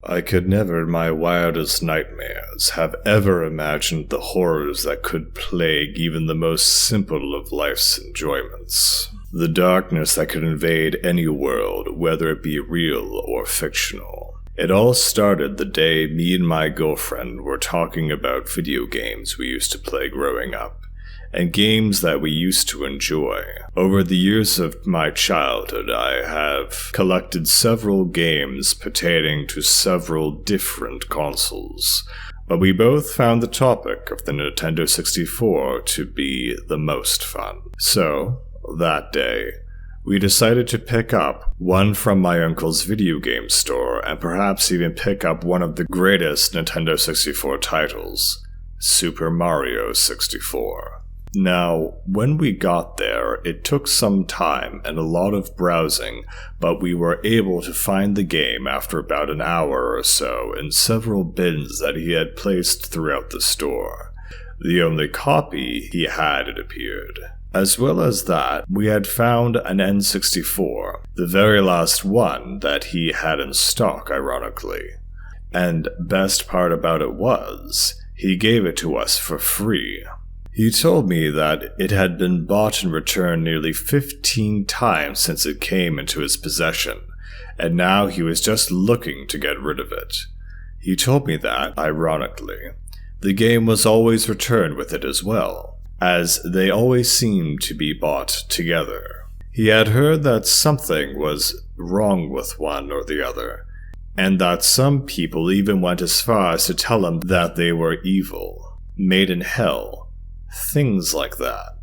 I could never in my wildest nightmares have ever imagined the horrors that could plague even the most simple of life's enjoyments. The darkness that could invade any world, whether it be real or fictional. It all started the day me and my girlfriend were talking about video games we used to play growing up, and games that we used to enjoy. Over the years of my childhood, I have collected several games pertaining to several different consoles, but we both found the topic of the Nintendo 64 to be the most fun. So, that day, we decided to pick up one from my uncle's video game store and perhaps even pick up one of the greatest Nintendo 64 titles, Super Mario 64. Now, when we got there, it took some time and a lot of browsing, but we were able to find the game after about an hour or so in several bins that he had placed throughout the store. The only copy he had, it appeared. As well as that, we had found an N64, the very last one that he had in stock, ironically. And best part about it was, he gave it to us for free. He told me that it had been bought and returned nearly 15 times since it came into his possession, and now he was just looking to get rid of it. He told me that, ironically, the game was always returned with it as well, as they always seemed to be bought together. He had heard that something was wrong with one or the other, and that some people even went as far as to tell him that they were evil, made in hell, things like that.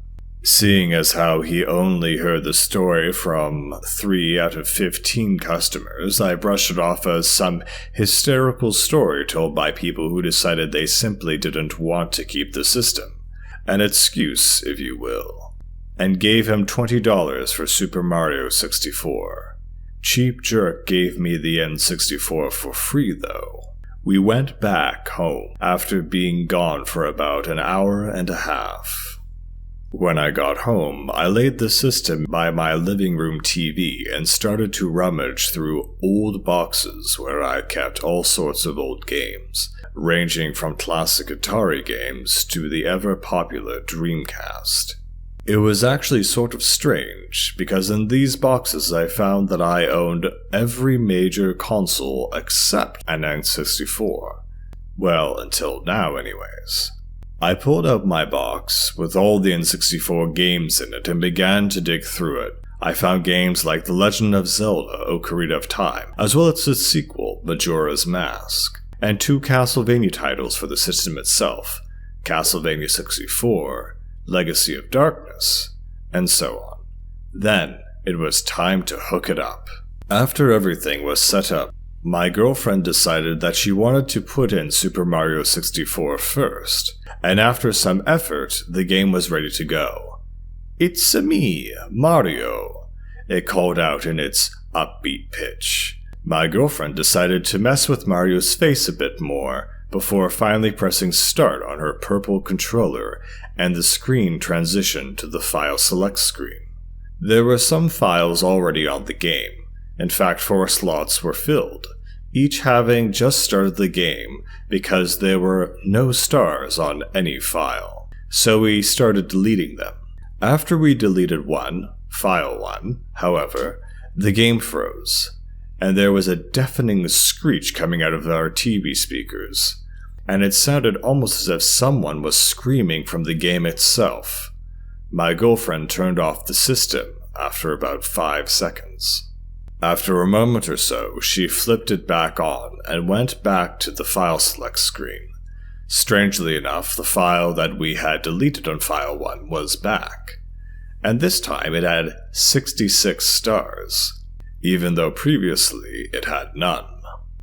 Seeing as how he only heard the story from 3 out of 15 customers, I brushed it off as some hysterical story told by people who decided they simply didn't want to keep the system. An excuse, if you will. And gave him $20 for Super Mario 64. Cheap Jerk gave me the N64 for free, though. We went back home after being gone for about an hour and a half. When I got home, I laid the system by my living room TV and started to rummage through old boxes where I kept all sorts of old games, ranging from classic Atari games to the ever-popular Dreamcast. It was actually sort of strange, because in these boxes I found that I owned every major console except an N64. Well, until now anyways. I pulled out my box with all the N64 games in it and began to dig through it. I found games like The Legend of Zelda: Ocarina of Time, as well as its sequel, Majora's Mask, and 2 Castlevania titles for the system itself, Castlevania 64, Legacy of Darkness, and so on. Then, it was time to hook it up. After everything was set up, my girlfriend decided that she wanted to put in Super Mario 64 first, and after some effort, the game was ready to go. "It's-a me, Mario," it called out in its upbeat pitch. My girlfriend decided to mess with Mario's face a bit more, before finally pressing start on her purple controller, and the screen transitioned to the file select screen. There were some files already on the game. In fact, 4 slots were filled, each having just started the game because there were no stars on any file. So we started deleting them. After we deleted one, file 1, however, the game froze, and there was a deafening screech coming out of our TV speakers, and it sounded almost as if someone was screaming from the game itself. My girlfriend turned off the system after about 5 seconds. After a moment or so, she flipped it back on and went back to the file select screen. Strangely enough, the file that we had deleted on file 1 was back, and this time it had 66 stars, even though previously it had none.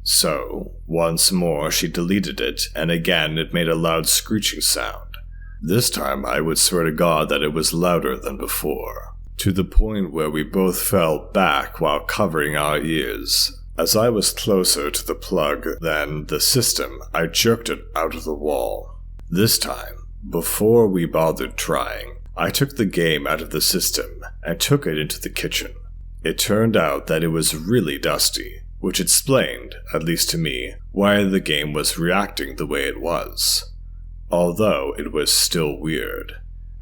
So, once more she deleted it, and again it made a loud screeching sound. This time I would swear to God that it was louder than before, to the point where we both fell back while covering our ears. As I was closer to the plug than the system, I jerked it out of the wall. This time, before we bothered trying, I took the game out of the system and took it into the kitchen. It turned out that it was really dusty, which explained, at least to me, why the game was reacting the way it was. Although it was still weird.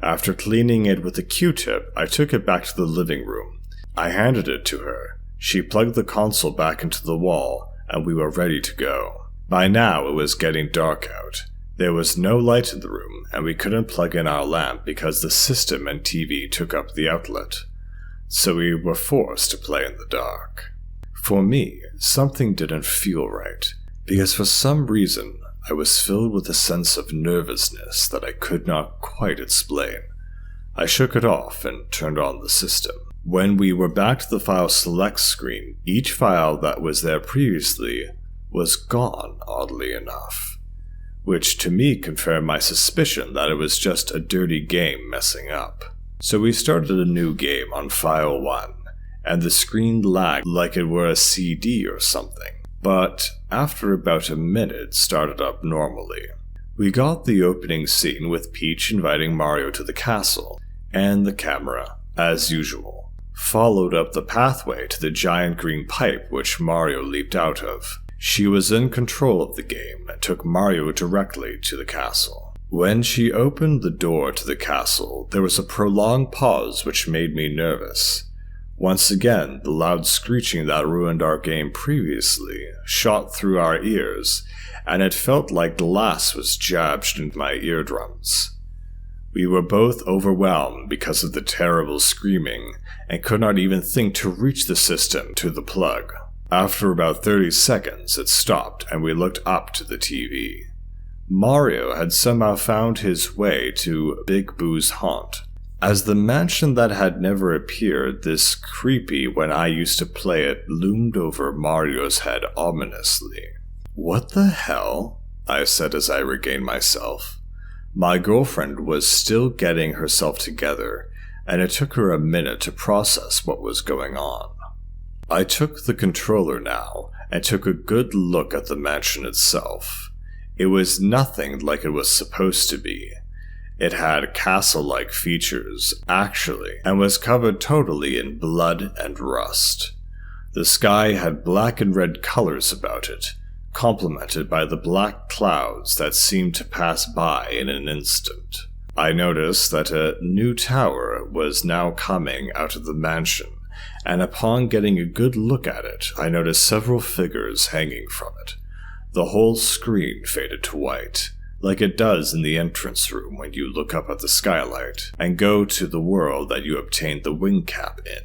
After cleaning it with a Q-tip, I took it back to the living room. I handed it to her. She plugged the console back into the wall, and we were ready to go. By now, it was getting dark out. There was no light in the room, and we couldn't plug in our lamp because the system and TV took up the outlet. So we were forced to play in the dark. For me, something didn't feel right, because for some reason, I was filled with a sense of nervousness that I could not quite explain. I shook it off and turned on the system. When we were back to the file select screen, each file that was there previously was gone, oddly enough, which to me confirmed my suspicion that it was just a dirty game messing up. So we started a new game on file 1, and the screen lagged like it were a CD or something. But after about a minute, started up normally. We got the opening scene with Peach inviting Mario to the castle, and the camera, as usual, followed up the pathway to the giant green pipe which Mario leaped out of. She was in control of the game and took Mario directly to the castle. When she opened the door to the castle, there was a prolonged pause which made me nervous. Once again, the loud screeching that ruined our game previously shot through our ears, and it felt like glass was jabbed into my eardrums. We were both overwhelmed because of the terrible screaming, and could not even think to reach the system to the plug. After about 30 seconds, it stopped, and we looked up to the TV. Mario had somehow found his way to Big Boo's haunt. As the mansion that had never appeared this creepy when I used to play it loomed over Mario's head ominously. "What the hell?" I said as I regained myself. My girlfriend was still getting herself together, and it took her a minute to process what was going on. I took the controller now, and took a good look at the mansion itself. It was nothing like it was supposed to be. It had castle-like features, actually, and was covered totally in blood and rust. The sky had black and red colors about it, complemented by the black clouds that seemed to pass by in an instant. I noticed that a new tower was now coming out of the mansion, and upon getting a good look at it, I noticed several figures hanging from it. The whole screen faded to white, like it does in the entrance room when you look up at the skylight and go to the world that you obtained the wing cap in.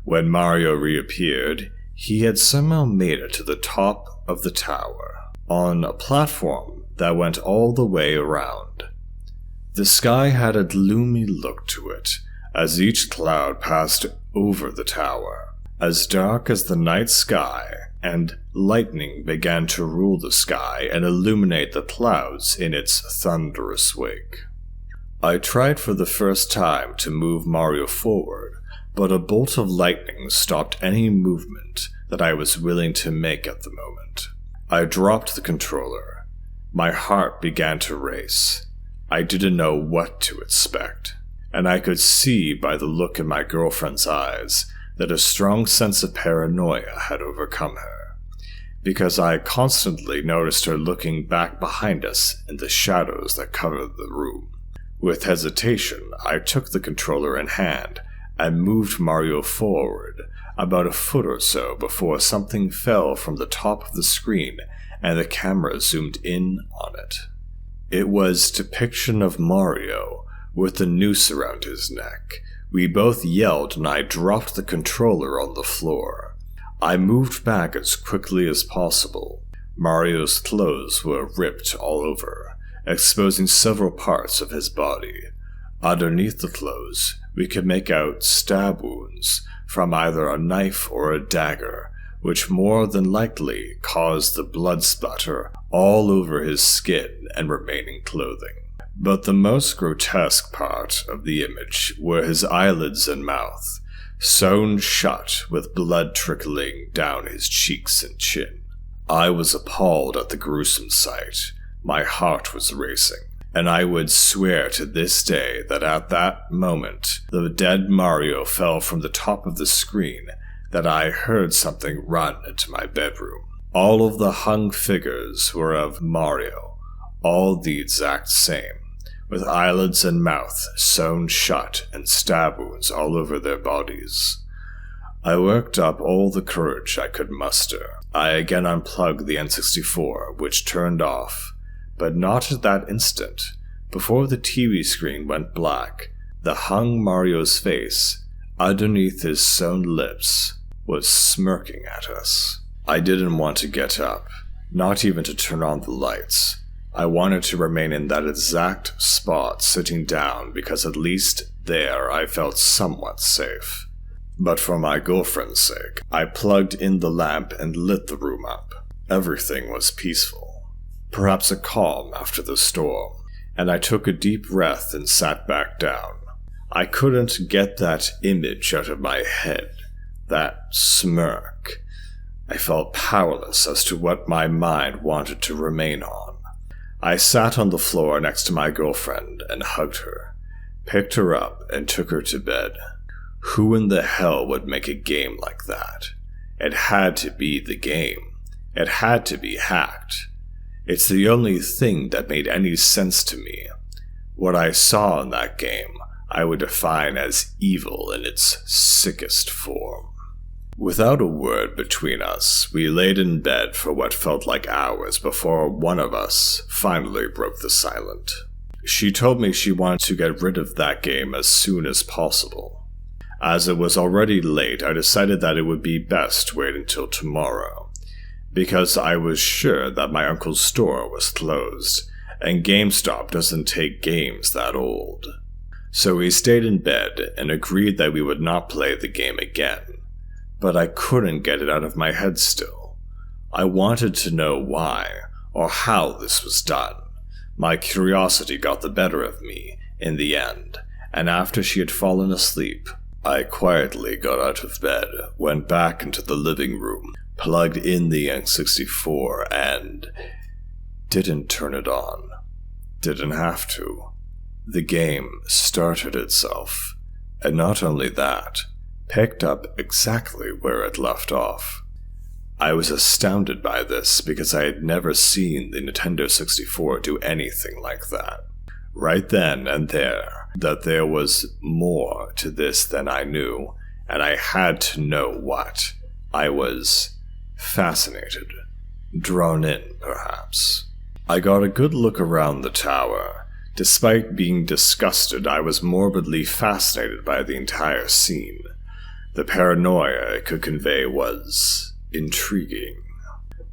When Mario reappeared, he had somehow made it to the top of the tower, on a platform that went all the way around. The sky had a gloomy look to it, as each cloud passed over the tower, as dark as the night sky, and lightning began to rule the sky and illuminate the clouds in its thunderous wake. I tried for the first time to move Mario forward, but a bolt of lightning stopped any movement that I was willing to make at the moment. I dropped the controller. My heart began to race. I didn't know what to expect, and I could see by the look in my girlfriend's eyes that a strong sense of paranoia had overcome her, because I constantly noticed her looking back behind us in the shadows that covered the room. With hesitation, I took the controller in hand and moved Mario forward about a foot or so before something fell from the top of the screen and the camera zoomed in on it. It was a depiction of Mario with a noose around his neck. We both yelled and I dropped the controller on the floor. I moved back as quickly as possible. Mario's clothes were ripped all over, exposing several parts of his body. Underneath the clothes, we could make out stab wounds from either a knife or a dagger, which more than likely caused the blood splatter all over his skin and remaining clothing. But the most grotesque part of the image were his eyelids and mouth, sewn shut with blood trickling down his cheeks and chin. I was appalled at the gruesome sight. My heart was racing, and I would swear to this day that at that moment the dead Mario fell from the top of the screen that I heard something run into my bedroom. All of the hung figures were of Mario, all the exact same, with eyelids and mouth sewn shut and stab wounds all over their bodies. I worked up all the courage I could muster. I again unplugged the N64, which turned off, but not at that instant. Before the TV screen went black, the hung Mario's face, underneath his sewn lips, was smirking at us. I didn't want to get up, not even to turn on the lights. I wanted to remain in that exact spot sitting down because at least there I felt somewhat safe. But for my girlfriend's sake, I plugged in the lamp and lit the room up. Everything was peaceful, perhaps a calm after the storm, and I took a deep breath and sat back down. I couldn't get that image out of my head, that smirk. I felt powerless as to what my mind wanted to remain on. I sat on the floor next to my girlfriend and hugged her, picked her up and took her to bed. Who in the hell would make a game like that? It had to be the game. It had to be hacked. It's the only thing that made any sense to me. What I saw in that game, I would define as evil in its sickest form. Without a word between us, we laid in bed for what felt like hours before one of us finally broke the silence. She told me she wanted to get rid of that game as soon as possible. As it was already late, I decided that it would be best to wait until tomorrow, because I was sure that my uncle's store was closed, and GameStop doesn't take games that old. So we stayed in bed and agreed that we would not play the game again. But I couldn't get it out of my head still. I wanted to know why, or how this was done. My curiosity got the better of me in the end, and after she had fallen asleep, I quietly got out of bed, went back into the living room, plugged in the N64, and didn't turn it on. Didn't have to. The game started itself, and not only that, picked up exactly where it left off. I was astounded by this because I had never seen the Nintendo 64 do anything like that. Right then and there, that there was more to this than I knew, and I had to know what. I was fascinated, drawn in, perhaps. I got a good look around the tower. Despite being disgusted, I was morbidly fascinated by the entire scene. The paranoia it could convey was intriguing.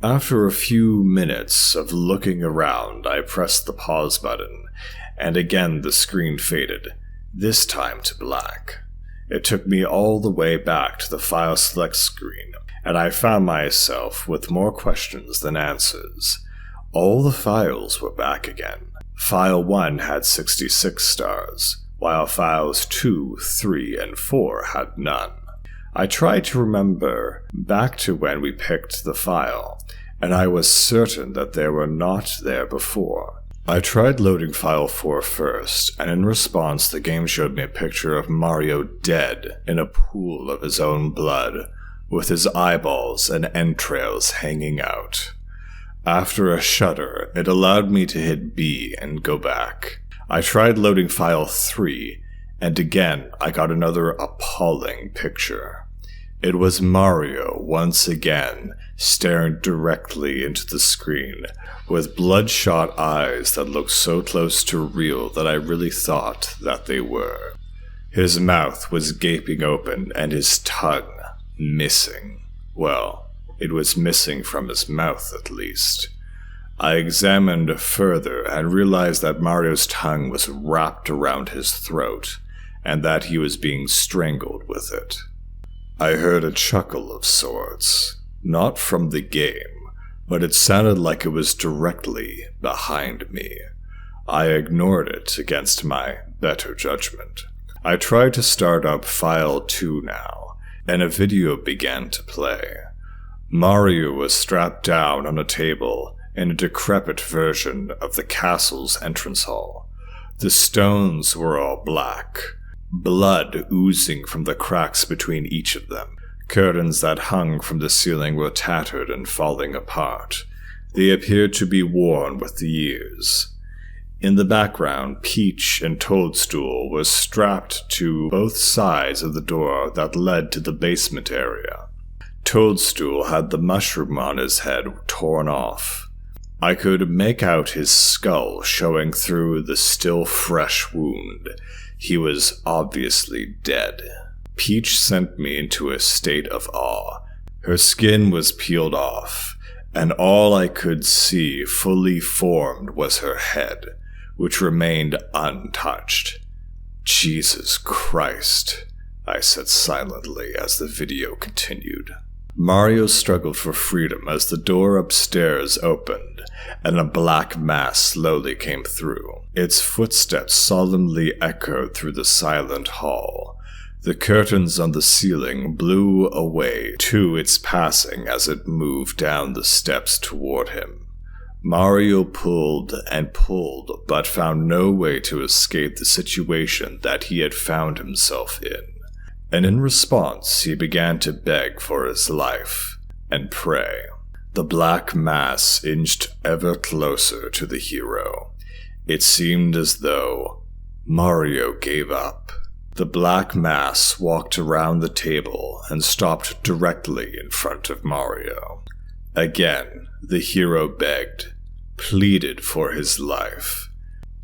After a few minutes of looking around, I pressed the pause button, and again the screen faded, this time to black. It took me all the way back to the file select screen, and I found myself with more questions than answers. All the files were back again. File 1 had 66 stars, while files 2, 3, and 4 had none. I tried to remember back to when we picked the file, and I was certain that they were not there before. I tried loading file 4 first, and in response the game showed me a picture of Mario dead in a pool of his own blood, with his eyeballs and entrails hanging out. After a shudder, it allowed me to hit B and go back. I tried loading file 3, and again I got another appalling picture. It was Mario once again, staring directly into the screen, with bloodshot eyes that looked so close to real that I really thought that they were. His mouth was gaping open and his tongue missing. Well, it was missing from his mouth at least. I examined further and realized that Mario's tongue was wrapped around his throat, and that he was being strangled with it. I heard a chuckle of sorts, not from the game, but it sounded like it was directly behind me. I ignored it against my better judgment. I tried to start up file 2 now, and a video began to play. Mario was strapped down on a table in a decrepit version of the castle's entrance hall. The stones were all black, blood oozing from the cracks between each of them, Curtains that hung from the ceiling were tattered and falling apart. They appeared to be worn with the years. In the background, Peach and Toadstool were strapped to both sides of the door that led to the basement area. Toadstool had the mushroom on his head torn off. I could make out his skull showing through the still fresh wound. He was obviously dead. Peach sent me into a state of awe. Her skin was peeled off, and all I could see fully formed was her head, which remained untouched. Jesus Christ, I said silently as the video continued. Mario struggled for freedom as the door upstairs opened, and a black mass slowly came through. Its footsteps solemnly echoed through the silent hall. The curtains on the ceiling blew away to its passing as it moved down the steps toward him. Mario pulled and pulled, but found no way to escape the situation that he had found himself in. And in response, he began to beg for his life and pray. The black mass inched ever closer to the hero. It seemed as though Mario gave up. The black mass walked around the table and stopped directly in front of Mario. Again, the hero begged, pleaded for his life.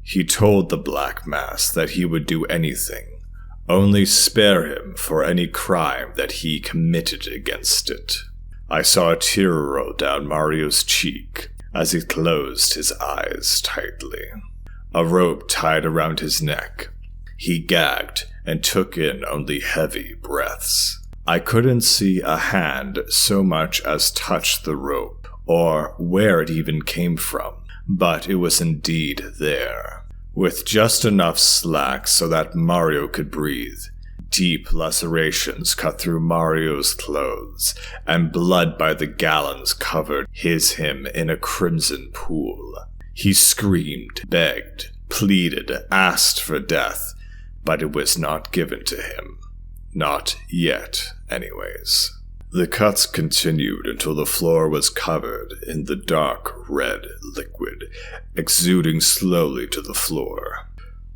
He told the black mass that he would do anything, only spare him for any crime that he committed against it. I saw a tear roll down Mario's cheek as he closed his eyes tightly. A rope tied around his neck. He gagged and took in only heavy breaths. I couldn't see a hand so much as touch the rope, or where it even came from, but it was indeed there. With just enough slack so that Mario could breathe, deep lacerations cut through Mario's clothes, and blood by the gallons covered him in a crimson pool. He screamed, begged, pleaded, asked for death, but it was not given to him. Not yet, anyways. The cuts continued until the floor was covered in the dark red liquid, exuding slowly to the floor.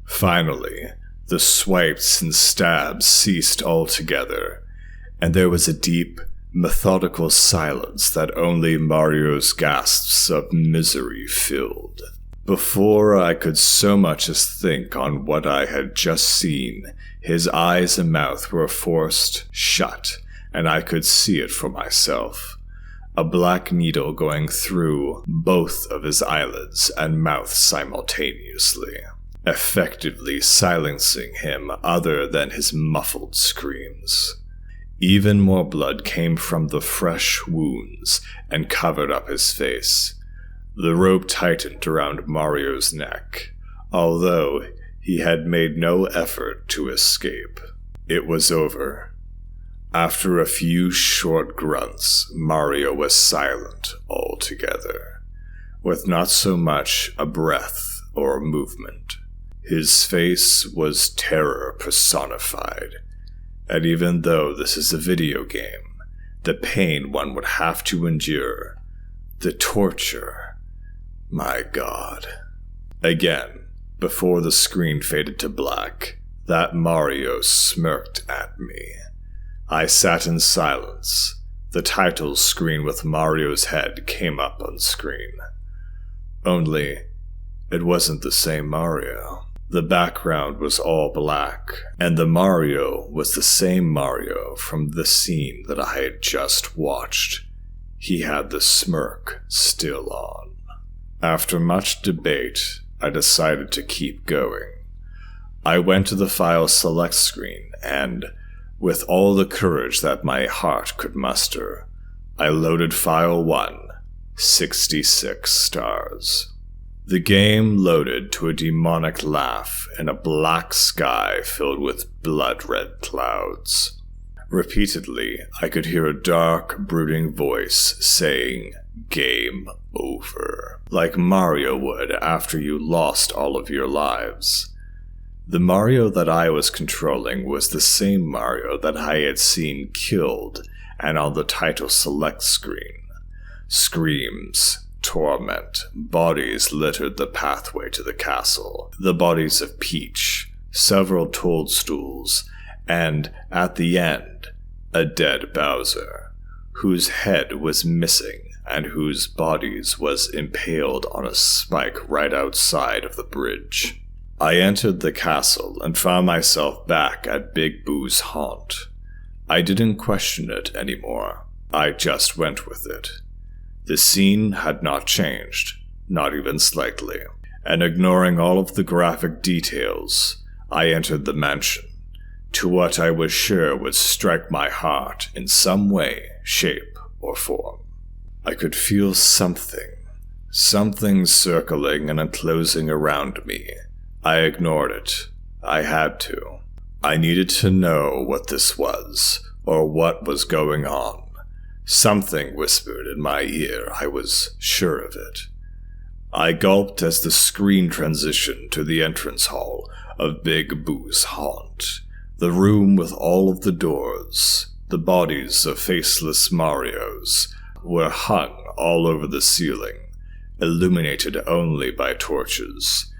Finally, the swipes and stabs ceased altogether, and there was a deep, methodical silence that only Mario's gasps of misery filled. Before I could so much as think on what I had just seen, his eyes and mouth were forced shut, and I could see it for myself. A black needle going through both of his eyelids and mouth simultaneously, effectively silencing him other than his muffled screams. Even more blood came from the fresh wounds and covered up his face. The rope tightened around Mario's neck, although he had made no effort to escape. It was over. After a few short grunts, Mario was silent altogether, with not so much a breath or a movement. His face was terror personified, and even though this is a video game, the pain one would have to endure, the torture, my God. Again, before the screen faded to black, that Mario smirked at me. I sat in silence. The title screen with Mario's head came up on screen. Only, it wasn't the same Mario. The background was all black, and the Mario was the same Mario from the scene that I had just watched. He had the smirk still on. After much debate, I decided to keep going. I went to the file select screen and, with all the courage that my heart could muster, I loaded file 1, 66 stars. The game loaded to a demonic laugh in a black sky filled with blood-red clouds. Repeatedly, I could hear a dark, brooding voice saying, "Game over," like Mario would after you lost all of your lives. The Mario that I was controlling was the same Mario that I had seen killed and on the title select screen. Screams, torment, bodies littered the pathway to the castle. The bodies of Peach, several toadstools, and, at the end, a dead Bowser, whose head was missing and whose body was impaled on a spike right outside of the bridge. I entered the castle and found myself back at Big Boo's haunt. I didn't question it anymore. I just went with it. The scene had not changed, not even slightly, and ignoring all of the graphic details, I entered the mansion, to what I was sure would strike my heart in some way, shape, or form. I could feel something circling and enclosing around me. I ignored it. I had to. I needed to know what this was, or what was going on. Something whispered in my ear, I was sure of it. I gulped as the screen transitioned to the entrance hall of Big Boo's haunt, the room with all of the doors. The bodies of faceless Marios were hung all over the ceiling, illuminated only by torches.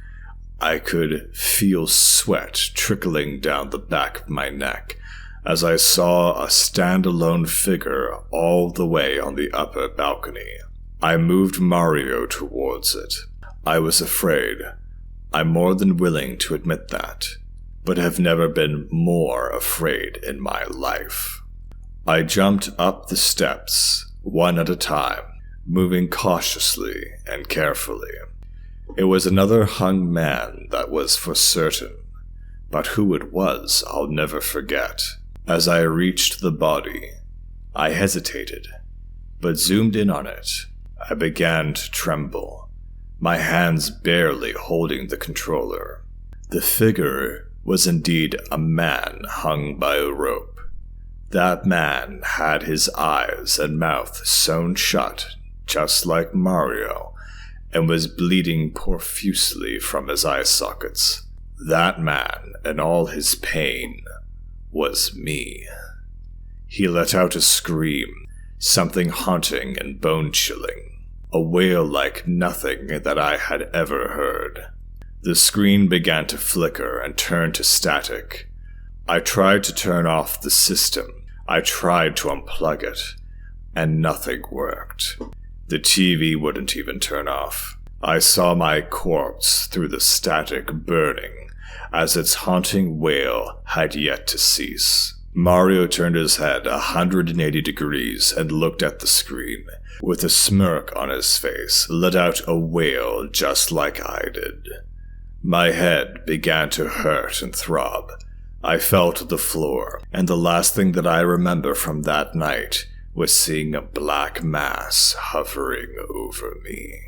I could feel sweat trickling down the back of my neck as I saw a standalone figure all the way on the upper balcony. I moved Mario towards it. I was afraid. I'm more than willing to admit that, but have never been more afraid in my life. I jumped up the steps, one at a time, moving cautiously and carefully. It was another hung man, that was for certain, but who it was I'll never forget. As I reached the body, I hesitated, but zoomed in on it. I began to tremble, my hands barely holding the controller. The figure was indeed a man hung by a rope. That man had his eyes and mouth sewn shut, just like Mario, and was bleeding profusely from his eye sockets. That man, and all his pain, was me. He let out a scream, something haunting and bone-chilling, a wail like nothing that I had ever heard. The screen began to flicker and turn to static. I tried to turn off the system. I tried to unplug it, and nothing worked. The TV wouldn't even turn off. I saw my corpse through the static burning, as its haunting wail had yet to cease. Mario turned his head 180 degrees and looked at the screen. With a smirk on his face, let out a wail just like I did. My head began to hurt and throb. I fell to the floor, and the last thing that I remember from that night was seeing a black mass hovering over me.